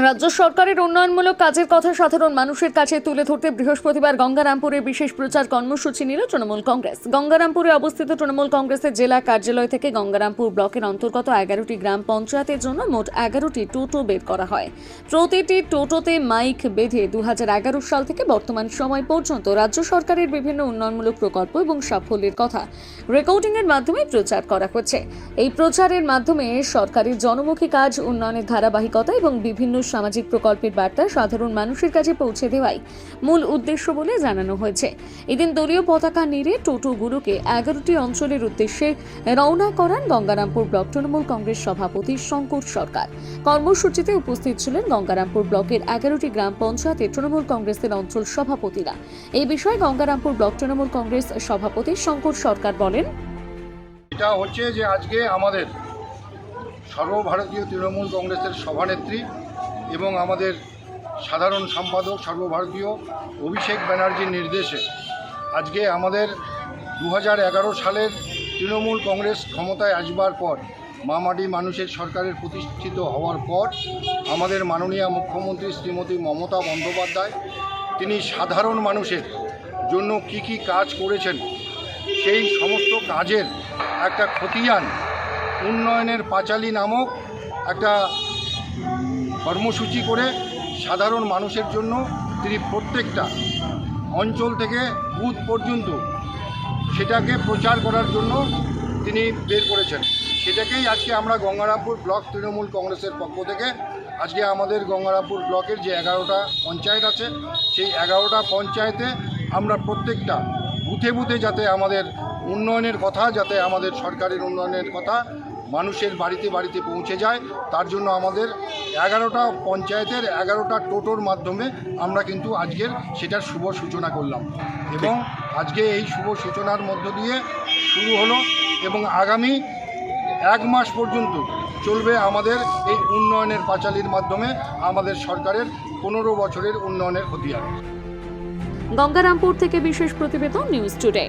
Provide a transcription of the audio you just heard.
রাজ্য সরকারের উন্নয়নমূলক কাজের কথা সাধারণ মানুষের কাছে তুলে ধরতে বৃহস্পতিবার গঙ্গারামপুরে বিশেষ প্রচার কর্মসূচি নিল তৃণমূল কংগ্রেস। গঙ্গারামপুরে অবস্থিত তৃণমূল কংগ্রেসের জেলা কার্যালয় থেকে গঙ্গারামপুর ব্লকের অন্তর্গত 11টি গ্রাম পঞ্চায়েতের জন্য মোট 11টি টোটো বের করা হয়। প্রতিটি টোটোতে মাইক বেঁধে 2011 সাল থেকে বর্তমান সময় পর্যন্ত রাজ্য সরকারের বিভিন্ন উন্নয়নমূলক প্রকল্প এবং সাফল্যের কথা রেকর্ডিংয়ের মাধ্যমে প্রচার করা হচ্ছে। এই প্রচারের মাধ্যমে সরকারের জনমুখী কাজ, উন্নয়নের ধারাবাহিকতা এবং বিভিন্ন সামাজিক প্রকল্পের বার্তা সাধারণ মানুষের কাছে পৌঁছে দেওয়াই মূল উদ্দেশ্য বলে জানানো হয়েছে। এদিন দলীয় পতাকা নিয়ে টোটোগুলোকে 11টি অঞ্চলের উদ্দেশ্যে রওনা করান গঙ্গারামপুর ব্লক তৃণমূল কংগ্রেস সভাপতি শঙ্কর সরকার। কর্মসূচিতে উপস্থিত ছিলেন গঙ্গারামপুর ব্লকের 11টি গ্রাম পঞ্চায়েতের তৃণমূল কংগ্রেসের অঞ্চল সভাপতিরা। এই বিষয়ে গঙ্গারামপুর ব্লক তৃণমূল কংগ্রেস সভাপতি শঙ্কর সরকার বলেন, এটা হচ্ছে যে আজকে আমাদের সর্বভারতীয় তৃণমূল কংগ্রেসের সভানেত্রী এবং আমাদের সাধারণ সম্পাদক সর্বভারতীয় অভিষেক ব্যানার্জির নির্দেশে আজকে আমাদের 2011 সালের তৃণমূল কংগ্রেস ক্ষমতায় আসবার পর, মামাটি মানুষের সরকারের প্রতিষ্ঠিত হওয়ার পর আমাদের মাননীয় মুখ্যমন্ত্রী শ্রীমতী মমতা বন্দ্যোপাধ্যায় তিনি সাধারণ মানুষের জন্য কি কাজ করেছেন সেই সমস্ত কাজের একটা খতিয়ান উন্নয়নের পাঁচালী নামক একটা কর্মসূচি করে সাধারণ মানুষের জন্য তিনি প্রত্যেকটা অঞ্চল থেকে বুথ পর্যন্ত সেটাকে প্রচার করার জন্য তিনি বের করেছেন। সেটাকেই আজকে আমরা গঙ্গারামপুর ব্লক তৃণমূল কংগ্রেসের পক্ষ থেকে আজকে আমাদের গঙ্গারামপুর ব্লকের যে 11টা পঞ্চায়েত আছে সেই 11টা পঞ্চায়েতে আমরা প্রত্যেকটা বুথে বুথে যাতে আমাদের উন্নয়নের কথা, যাতে আমাদের সরকারের উন্নয়নের কথা মানুষের বাড়িতে বাড়িতে পৌঁছে যায়, তার জন্য আমাদের 11টা পঞ্চায়েতের 11টা টোটোর মাধ্যমে আমরা কিন্তু আজকের সেটার শুভ সূচনা করলাম এবং আজকে এই শুভ সূচনার মধ্য দিয়ে শুরু হলো এবং আগামী 1 মাস পর্যন্ত চলবে আমাদের এই উন্নয়নের পাঁচালীর মাধ্যমে আমাদের সরকারের 15 বছরের উন্নয়নের খতিয়ান। গঙ্গারামপুর থেকে বিশেষ প্রতিবেদন, নিউজ টুডে।